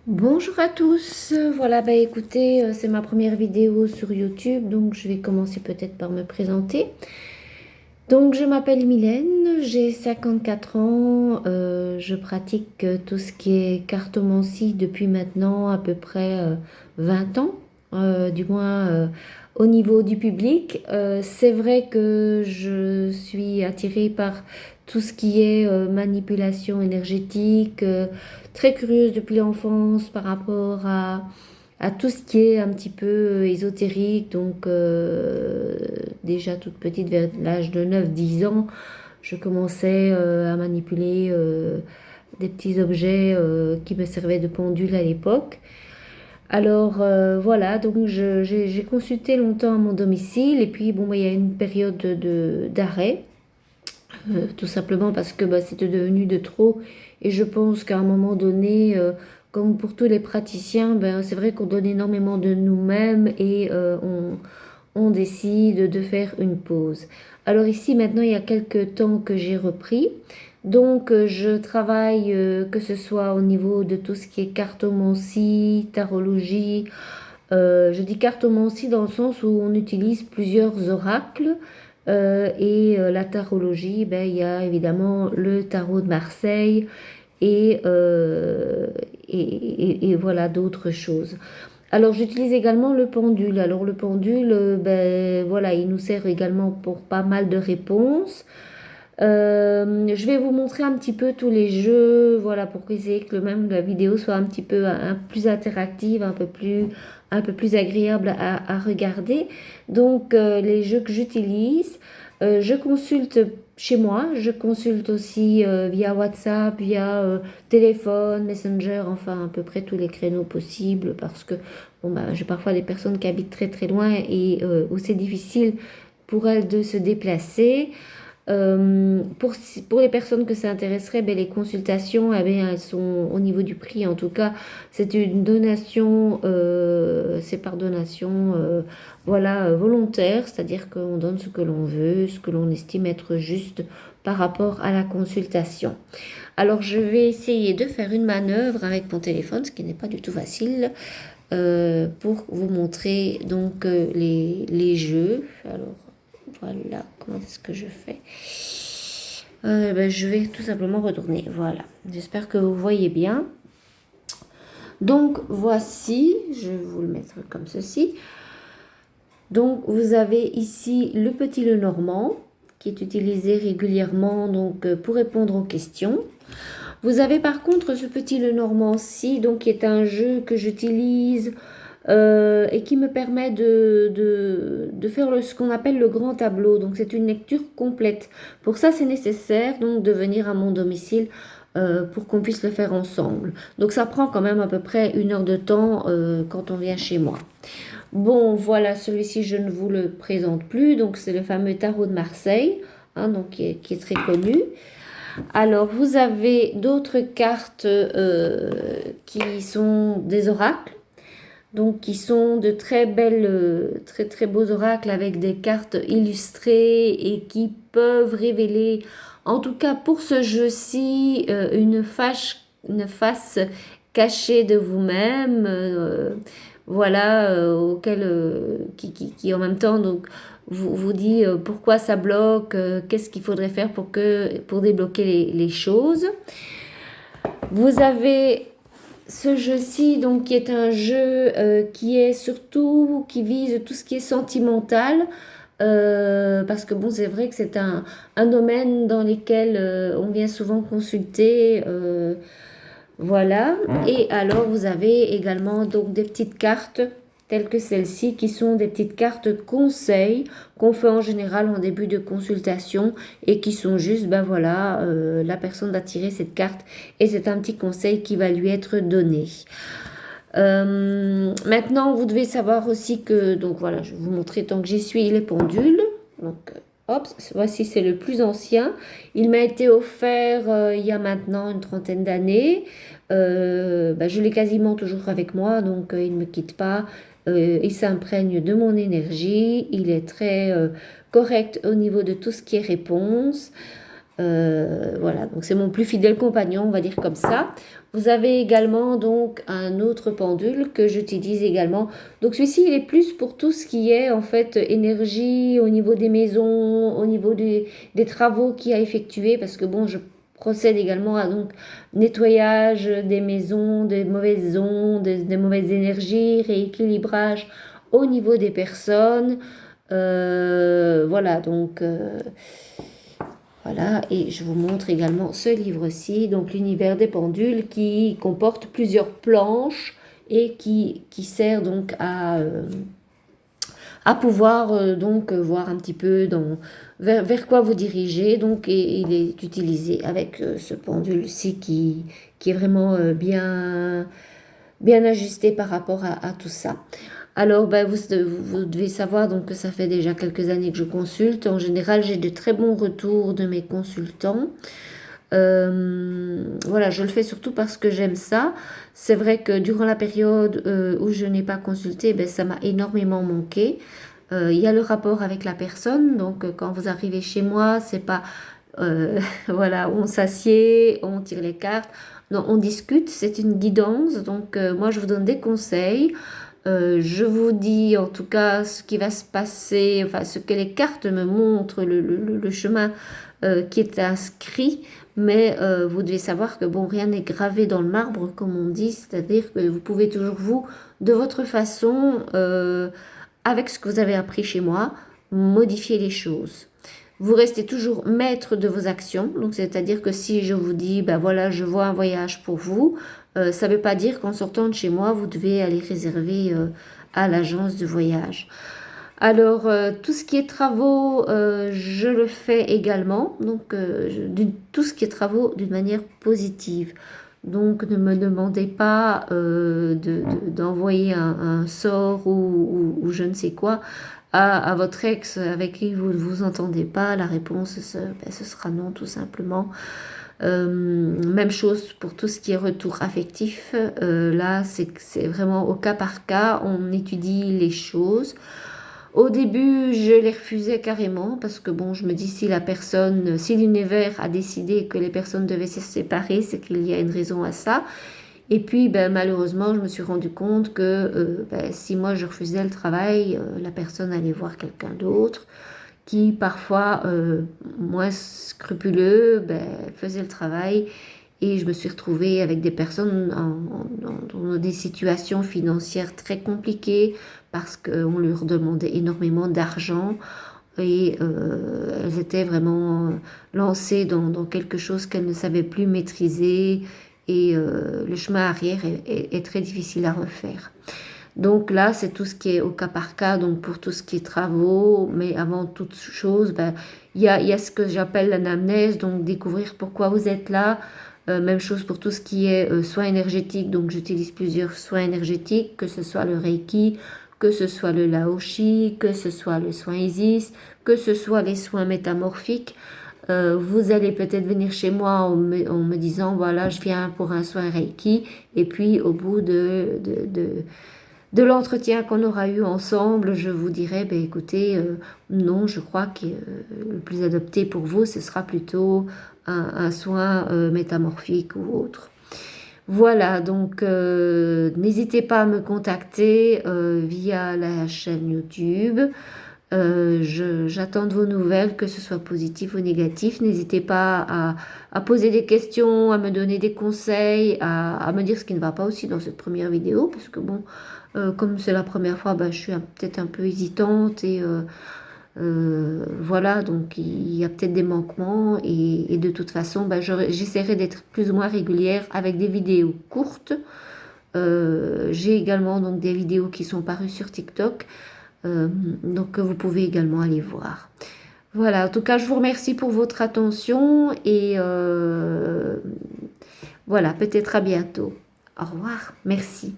Bonjour à tous, voilà, bah écoutez, c'est ma première vidéo sur YouTube, donc je vais commencer peut-être par me présenter. Donc je m'appelle Mylène, j'ai 54 ans, je pratique tout ce qui est cartomancie depuis maintenant à peu près 20 ans, du moins au niveau du public. C'est vrai que je suis attirée par tout ce qui est manipulation énergétique, très curieuse depuis l'enfance par rapport à tout ce qui est un petit peu ésotérique. Donc déjà toute petite, vers l'âge de 9 10 ans, je commençais à manipuler des petits objets qui me servaient de pendule à l'époque. Alors voilà, donc j'ai consulté longtemps à mon domicile et puis bon, bah, il y a une période d'arrêt, tout simplement parce que bah, c'était devenu de trop et je pense qu'à un moment donné, comme pour tous les praticiens, ben, c'est vrai qu'on donne énormément de nous-mêmes et on décide de faire une pause. Alors ici, maintenant, il y a quelques temps que j'ai repris. Donc, je travaille, que ce soit au niveau de tout ce qui est cartomancie, tarologie. Je dis cartomancie dans le sens où on utilise plusieurs oracles. La tarologie, ben, il y a évidemment le tarot de Marseille et, et voilà d'autres choses. Alors j'utilise également le pendule. Alors le pendule, ben voilà, il nous sert également pour pas mal de réponses. Je vais vous montrer un petit peu tous les jeux, voilà, pour essayer que même la vidéo soit un petit peu plus interactive, un peu plus agréable à regarder. Donc les jeux que j'utilise, je consulte chez moi, je consulte aussi via WhatsApp, via téléphone, Messenger, enfin à peu près tous les créneaux possibles parce que bon, bah, j'ai parfois des personnes qui habitent très très loin et où c'est difficile pour elles de se déplacer. Pour les personnes que ça intéresserait, ben, les consultations, eh bien, elles sont au niveau du prix. En tout cas, c'est une donation, c'est par donation, voilà, volontaire, c'est-à-dire qu'on donne ce que l'on veut, ce que l'on estime être juste par rapport à la consultation. Alors, je vais essayer de faire une manœuvre avec mon téléphone, ce qui n'est pas du tout facile, pour vous montrer donc les jeux. Alors, voilà, comment est-ce que je fais? Ben, je vais tout simplement retourner. Voilà, j'espère que vous voyez bien. Donc, voici, je vais vous le mettre comme ceci. Donc, vous avez ici le petit Lenormand qui est utilisé régulièrement donc, pour répondre aux questions. Vous avez par contre ce petit Lenormand-ci, donc qui est un jeu que j'utilise et qui me permet de faire ce qu'on appelle le grand tableau. Donc c'est une lecture complète. Pour ça, c'est nécessaire donc de venir à mon domicile pour qu'on puisse le faire ensemble. Donc ça prend quand même à peu près 1 heure de temps quand on vient chez moi. Bon, voilà, celui-ci, je ne vous le présente plus. Donc c'est le fameux tarot de Marseille, hein, donc qui est très connu. Alors, vous avez d'autres cartes qui sont des oracles, donc qui sont de très belles, très très beaux oracles avec des cartes illustrées et qui peuvent révéler, en tout cas pour ce jeu-ci, une face cachée de vous-même, voilà, qui en même temps donc vous dit pourquoi ça bloque, qu'est-ce qu'il faudrait faire pour débloquer les choses. Vous avez ce jeu-ci, donc, qui est un jeu qui est surtout, qui vise tout ce qui est sentimental, parce que bon, c'est vrai que c'est un domaine dans lequel on vient souvent consulter, voilà. Et alors, vous avez également donc des petites cartes telles que celles-ci qui sont des petites cartes conseils qu'on fait en général en début de consultation et qui sont juste, ben voilà, la personne va tirer cette carte et c'est un petit conseil qui va lui être donné. Maintenant, vous devez savoir aussi que, donc voilà, je vais vous montrer tant que j'y suis les pendules. Donc, hop, voici, c'est le plus ancien. Il m'a été offert il y a maintenant une trentaine d'années. Je l'ai quasiment toujours avec moi, donc il ne me quitte pas. Il s'imprègne de mon énergie. Il est très correct au niveau de tout ce qui est réponse. Voilà, donc c'est mon plus fidèle compagnon, on va dire comme ça. Vous avez également donc un autre pendule que j'utilise également. Donc celui-ci, il est plus pour tout ce qui est en fait énergie au niveau des maisons, au niveau des travaux qu'il y a effectués, parce que bon, je procède également à donc nettoyage des maisons, des mauvaises ondes, des mauvaises énergies, rééquilibrage au niveau des personnes. Voilà, donc voilà, et je vous montre également ce livre-ci, donc l'univers des pendules, qui comporte plusieurs planches et qui sert donc à pouvoir donc voir un petit peu vers quoi vous dirigez. Donc, et il est utilisé avec ce pendule-ci qui est vraiment bien ajusté par rapport à tout ça. Alors, ben, vous devez savoir donc, que ça fait déjà quelques années que je consulte. En général, j'ai de très bons retours de mes consultants. Voilà, je le fais surtout parce que j'aime ça. C'est vrai que durant la période où je n'ai pas consulté, ben, ça m'a énormément manqué. Il y a le rapport avec la personne. Donc, quand vous arrivez chez moi, c'est pas voilà, on s'assied, on tire les cartes. Non, on discute. C'est une guidance. Donc, moi, je vous donne des conseils. Je vous dis en tout cas ce qui va se passer, enfin ce que les cartes me montrent, le chemin qui est inscrit, mais vous devez savoir que bon, rien n'est gravé dans le marbre, comme on dit, c'est-à-dire que vous pouvez toujours vous, de votre façon, avec ce que vous avez appris chez moi, modifier les choses. Vous restez toujours maître de vos actions, donc c'est-à-dire que si je vous dis, ben voilà, je vois un voyage pour vous, ça ne veut pas dire qu'en sortant de chez moi, vous devez aller réserver à l'agence de voyage. Alors, tout ce qui est travaux, je le fais également, donc tout ce qui est travaux d'une manière positive. Donc, ne me demandez pas d'envoyer un sort ou je ne sais quoi à votre ex avec qui vous ne vous entendez pas. La réponse, ce sera non, tout simplement. Même chose pour tout ce qui est retour affectif. Là, c'est vraiment au cas par cas. On étudie les choses. Au début, je les refusais carrément parce que bon, je me dis si l'univers a décidé que les personnes devaient se séparer, c'est qu'il y a une raison à ça. Et puis, ben, malheureusement, je me suis rendu compte que ben, si moi je refusais le travail, la personne allait voir quelqu'un d'autre qui parfois, moins scrupuleux, ben, faisait le travail. Et je me suis retrouvée avec des personnes dans des situations financières très compliquées parce qu'on leur demandait énormément d'argent et elles étaient vraiment lancées dans quelque chose qu'elles ne savaient plus maîtriser et le chemin arrière est très difficile à refaire. Donc là, c'est tout ce qui est au cas par cas, donc pour tout ce qui est travaux, mais avant toute chose, ben, il y a ce que j'appelle l'anamnèse, donc découvrir pourquoi vous êtes là. Même chose pour tout ce qui est soins énergétiques, donc j'utilise plusieurs soins énergétiques, que ce soit le Reiki, que ce soit le Laoshi, que ce soit le soin Isis, que ce soit les soins métamorphiques. Vous allez peut-être venir chez moi en me disant, voilà, je viens pour un soin Reiki, et puis au bout de l'entretien qu'on aura eu ensemble, je vous dirai, ben, écoutez, non, je crois que le plus adapté pour vous, ce sera plutôt un soin métamorphique ou autre. Voilà, donc n'hésitez pas à me contacter via la chaîne YouTube. J'attends de vos nouvelles, que ce soit positif ou négatif. N'hésitez pas à poser des questions, à me donner des conseils, à me dire ce qui ne va pas aussi dans cette première vidéo, parce que bon, comme c'est la première fois, bah, je suis peut-être un peu hésitante et voilà, donc il y a peut-être des manquements et de toute façon, bah, j'essaierai d'être plus ou moins régulière avec des vidéos courtes. J'ai également donc des vidéos qui sont parues sur TikTok, donc vous pouvez également aller voir. Voilà, en tout cas, je vous remercie pour votre attention et voilà, peut-être à bientôt. Au revoir, merci.